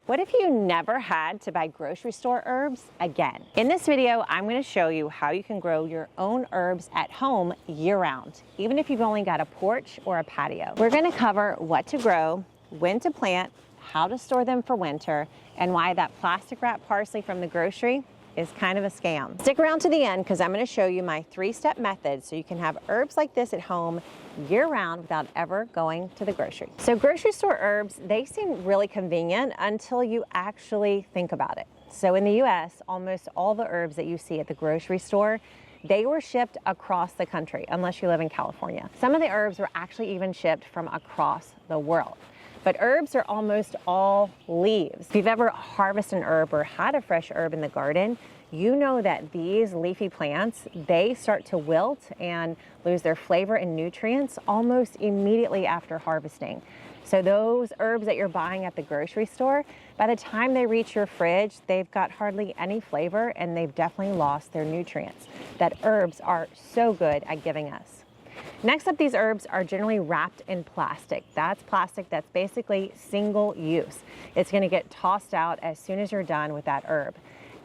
What if you never had to buy grocery store herbs again? In this video, I'm going to show you how you can grow your own herbs at home year-round, even if you've only got a porch or a patio. We're going to cover what to grow, when to plant, how to store them for winter, and why that plastic wrap parsley from the grocery is kind of a scam. Stick around to the end because I'm going to show you my 3-step method so you can have herbs like this at home year-round without ever going to the grocery. So grocery store herbs, they seem really convenient until you actually think about it. So in the US, almost all the herbs that you see at the grocery store, they were shipped across the country, unless you live in California. Some of the herbs were actually even shipped from across the world. But herbs are almost all leaves. If you've ever harvested an herb or had a fresh herb in the garden, you know that these leafy plants, they start to wilt and lose their flavor and nutrients almost immediately after harvesting. So those herbs that you're buying at the grocery store, by the time they reach your fridge, they've got hardly any flavor and they've definitely lost their nutrients that herbs are so good at giving us. Next up, these herbs are generally wrapped in plastic. That's plastic that's basically single use. It's going to get tossed out as soon as you're done with that herb.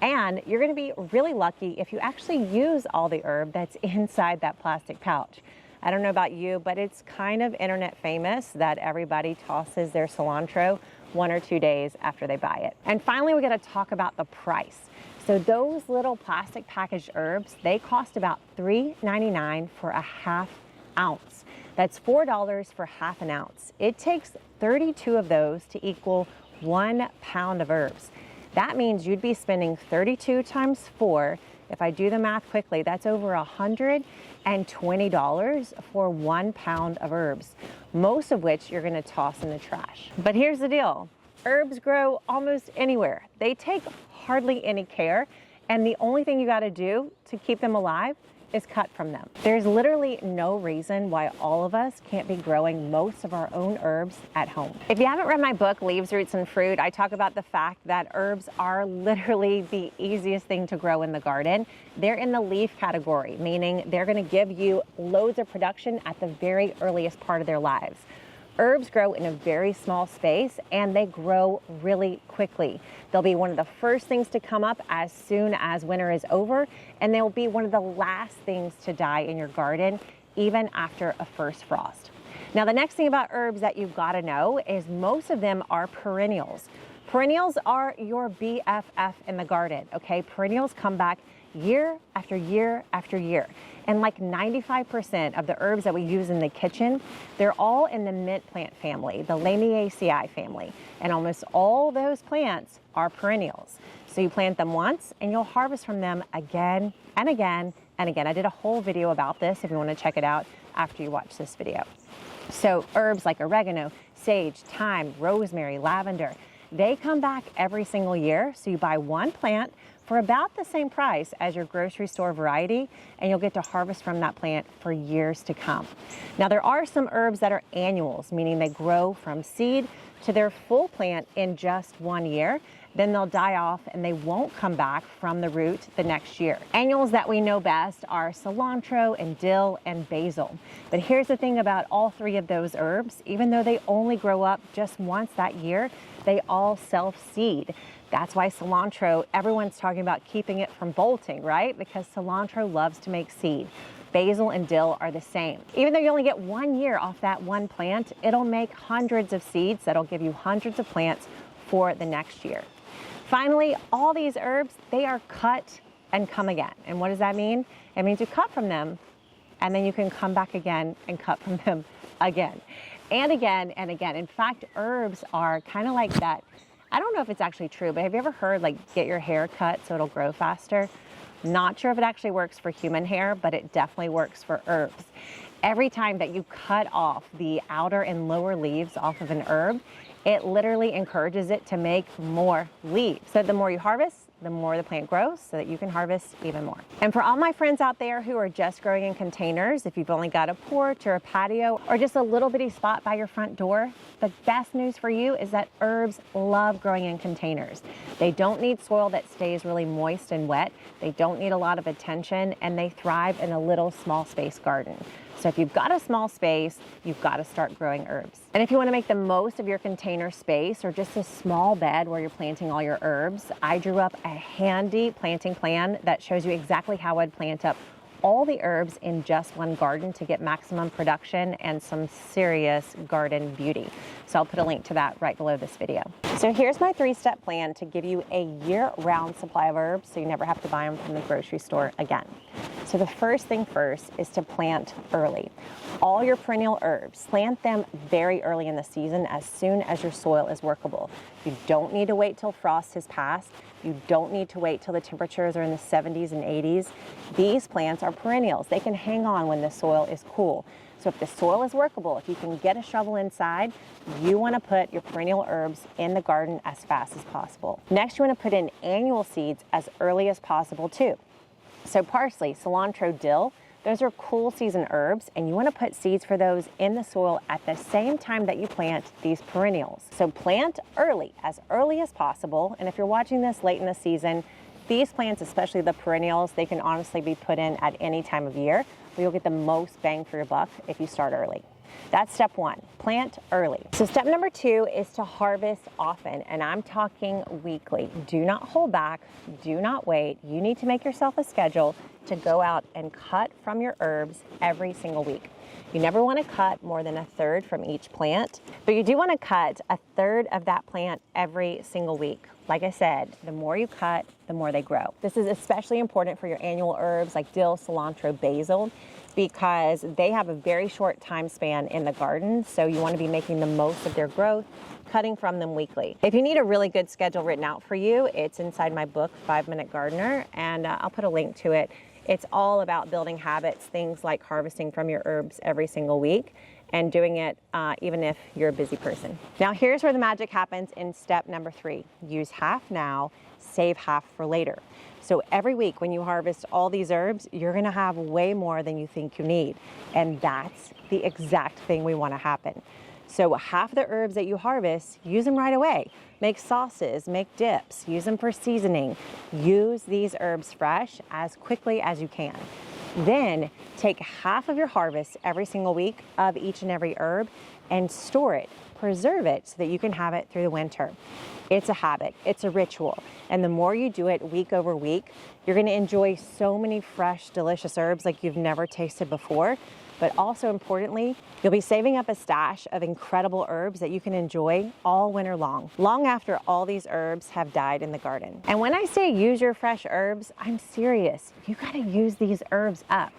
And you're going to be really lucky if you actually use all the herb that's inside that plastic pouch. I don't know about you, but it's kind of internet famous that everybody tosses their cilantro 1 or 2 days after they buy it. And finally, we got to talk about the price. So those little plastic packaged herbs, they cost about $3.99 for a half ounce. That's $4 for half an ounce. It takes 32 of those to equal 1 pound of herbs. That means you'd be spending 32 times 4. If I do the math quickly, that's over $120 for 1 pound of herbs, most of which you're going to toss in the trash. But here's the deal. Herbs grow almost anywhere. They take hardly any care, and the only thing you got to do to keep them alive is cut from them. There's literally no reason why all of us can't be growing most of our own herbs at home. If you haven't read my book, Leaves, Roots, and Fruit, I talk about the fact that herbs are literally the easiest thing to grow in the garden. They're in the leaf category, meaning they're going to give you loads of production at the very earliest part of their lives. Herbs grow in a very small space and they grow really quickly. They'll be one of the first things to come up as soon as winter is over, and they'll be one of the last things to die in your garden, even after a first frost. Now, the next thing about herbs that you've got to know is most of them are perennials. Perennials are your BFF in the garden, okay? Perennials come back year after year after year. And like 95% of the herbs that we use in the kitchen, they're all in the mint plant family, the Lamiaceae family. And almost all those plants are perennials. So you plant them once and you'll harvest from them again and again and again. I did a whole video about this if you want to check it out after you watch this video. So herbs like oregano, sage, thyme, rosemary, lavender, they come back every single year. So you buy one plant for about the same price as your grocery store variety, and you'll get to harvest from that plant for years to come. Now, there are some herbs that are annuals, meaning they grow from seed to their full plant in just 1 year. Then they'll die off and they won't come back from the root the next year. Annuals that we know best are cilantro and dill and basil. But here's the thing about all 3 of those herbs, even though they only grow up just once that year, they all self-seed. That's why cilantro, everyone's talking about keeping it from bolting, right? Because cilantro loves to make seed. Basil and dill are the same. Even though you only get 1 year off that one plant, it'll make hundreds of seeds that'll give you hundreds of plants for the next year. Finally, all these herbs, they are cut and come again. And what does that mean? It means you cut from them and then you can come back again and cut from them again and again and again. In fact, herbs are kind of like that. I don't know if it's actually true, but have you ever heard like get your hair cut so it'll grow faster? Not sure if it actually works for human hair, but it definitely works for herbs. Every time that you cut off the outer and lower leaves off of an herb, it literally encourages it to make more leaves. So the more you harvest, the more the plant grows so that you can harvest even more. And for all my friends out there who are just growing in containers, if you've only got a porch or a patio or just a little bitty spot by your front door, the best news for you is that herbs love growing in containers. They don't need soil that stays really moist and wet. They don't need a lot of attention, and they thrive in a little small space garden. So if you've got a small space, you've got to start growing herbs. And if you want to make the most of your container space or just a small bed where you're planting all your herbs, I drew up a handy planting plan that shows you exactly how I'd plant up all the herbs in just one garden to get maximum production and some serious garden beauty. So I'll put a link to that right below this video. So here's my 3-step plan to give you a year-round supply of herbs so you never have to buy them from the grocery store again. So the first thing first is to plant early. All your perennial herbs, plant them very early in the season as soon as your soil is workable. You don't need to wait till frost has passed. You don't need to wait till the temperatures are in the 70s and 80s. These plants are perennials. They can hang on when the soil is cool. So if the soil is workable, if you can get a shovel inside, you want to put your perennial herbs in the garden as fast as possible. Next, you want to put in annual seeds as early as possible too. So parsley, cilantro, dill, those are cool season herbs, and you want to put seeds for those in the soil at the same time that you plant these perennials. So plant early as possible. And if you're watching this late in the season, these plants, especially the perennials, they can honestly be put in at any time of year, but you'll get the most bang for your buck if you start early. That's step one, plant early. So step number 2 is to harvest often, and I'm talking weekly. Do not hold back, do not wait. You need to make yourself a schedule to go out and cut from your herbs every single week. You never want to cut more than 1/3 from each plant, but you do want to cut 1/3 of that plant every single week. Like I said, the more you cut, the more they grow. This is especially important for your annual herbs like dill, cilantro, basil, because they have a very short time span in the garden, so you want to be making the most of their growth, cutting from them weekly. If you need a really good schedule written out for you, it's inside my book, 5-Minute Gardener, and I'll put a link to it. It's all about building habits, things like harvesting from your herbs every single week and doing it even if you're a busy person. Now here's where the magic happens in step number 3. Use half now, save half for later. So every week when you harvest all these herbs, you're gonna have way more than you think you need. And that's the exact thing we wanna happen. So half the herbs that you harvest, use them right away. Make sauces, make dips, use them for seasoning. Use these herbs fresh as quickly as you can. Then take half of your harvest every single week of each and every herb and store it, preserve it so that you can have it through the winter. It's a habit, it's a ritual. And the more you do it week over week, you're gonna enjoy so many fresh, delicious herbs like you've never tasted before. But also importantly, you'll be saving up a stash of incredible herbs that you can enjoy all winter long after all these herbs have died in the garden. And when I say use your fresh herbs, I'm serious. You gotta use these herbs up.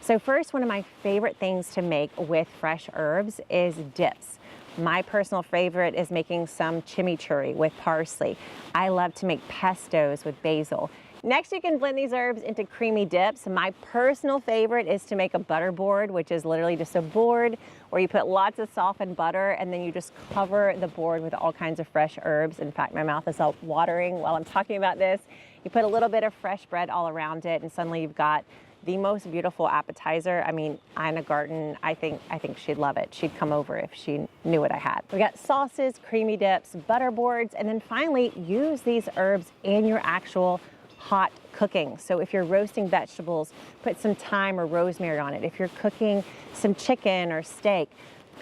So first, one of my favorite things to make with fresh herbs is dips. My personal favorite is making some chimichurri with parsley. I love to make pestos with basil. Next, you can blend these herbs into creamy dips. My personal favorite is to make a butter board, which is literally just a board where you put lots of softened butter and then you just cover the board with all kinds of fresh herbs. In fact, my mouth is all watering while I'm talking about this. You put a little bit of fresh bread all around it and suddenly you've got the most beautiful appetizer. I mean, Ina Garten, I think she'd love it. She'd come over if she knew what I had. We got sauces, creamy dips, butter boards, and then finally use these herbs in your actual hot cooking. So if you're roasting vegetables, put some thyme or rosemary on it. If you're cooking some chicken or steak,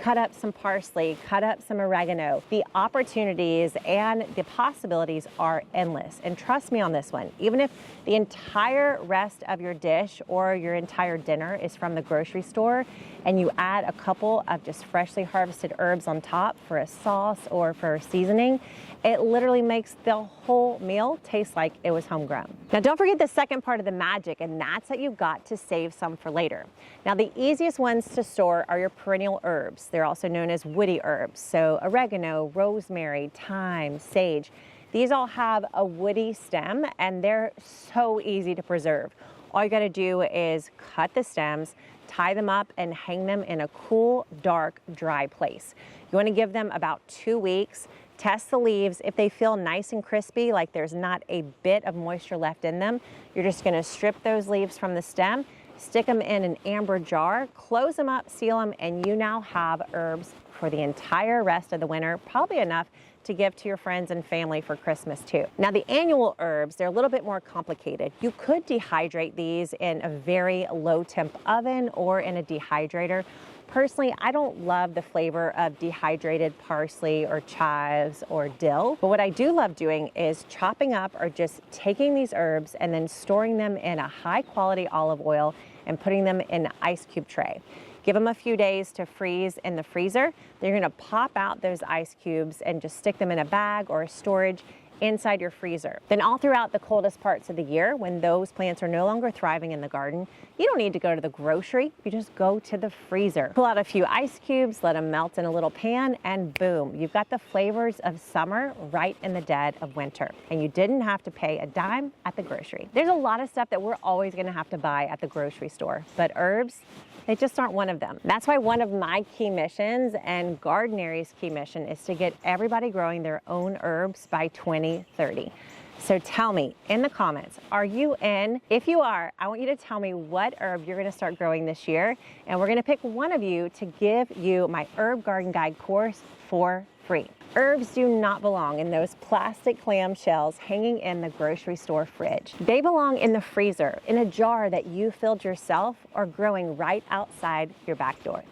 cut up some parsley, cut up some oregano. The opportunities and the possibilities are endless. And trust me on this one, even if the entire rest of your dish or your entire dinner is from the grocery store and you add a couple of just freshly harvested herbs on top for a sauce or for seasoning, it literally makes the whole meal taste like it was homegrown. Now don't forget the second part of the magic, and that's that you've got to save some for later. Now the easiest ones to store are your perennial herbs. They're also known as woody herbs. So oregano, rosemary, thyme, sage. These all have a woody stem and they're so easy to preserve. All you gotta do is cut the stems, tie them up and hang them in a cool, dark, dry place. You wanna give them about 2 weeks. Test the leaves. If they feel nice and crispy, like there's not a bit of moisture left in them, you're just gonna strip those leaves from the stem, stick them in an amber jar, close them up, seal them, and you now have herbs for the entire rest of the winter, probably enough to give to your friends and family for Christmas too. Now the annual herbs, they're a little bit more complicated. You could dehydrate these in a very low temp oven or in a dehydrator. Personally, I don't love the flavor of dehydrated parsley or chives or dill, but what I do love doing is chopping up or just taking these herbs and then storing them in a high quality olive oil and putting them in an ice cube tray. Give them a few days to freeze in the freezer. Then you're gonna pop out those ice cubes and just stick them in a bag or a storage inside your freezer. Then all throughout the coldest parts of the year, when those plants are no longer thriving in the garden, you don't need to go to the grocery, you just go to the freezer. Pull out a few ice cubes, let them melt in a little pan, and boom, you've got the flavors of summer right in the dead of winter. And you didn't have to pay a dime at the grocery. There's a lot of stuff that we're always gonna have to buy at the grocery store, but herbs, they just aren't one of them. That's why one of my key missions and Gardanary's key mission is to get everybody growing their own herbs by 2030. So tell me in the comments, are you in? If you are, I want you to tell me what herb you're gonna start growing this year, and we're gonna pick one of you to give you my herb garden guide course for free. Herbs do not belong in those plastic clam shells hanging in the grocery store fridge. They belong in the freezer, in a jar that you filled yourself or growing right outside your back door.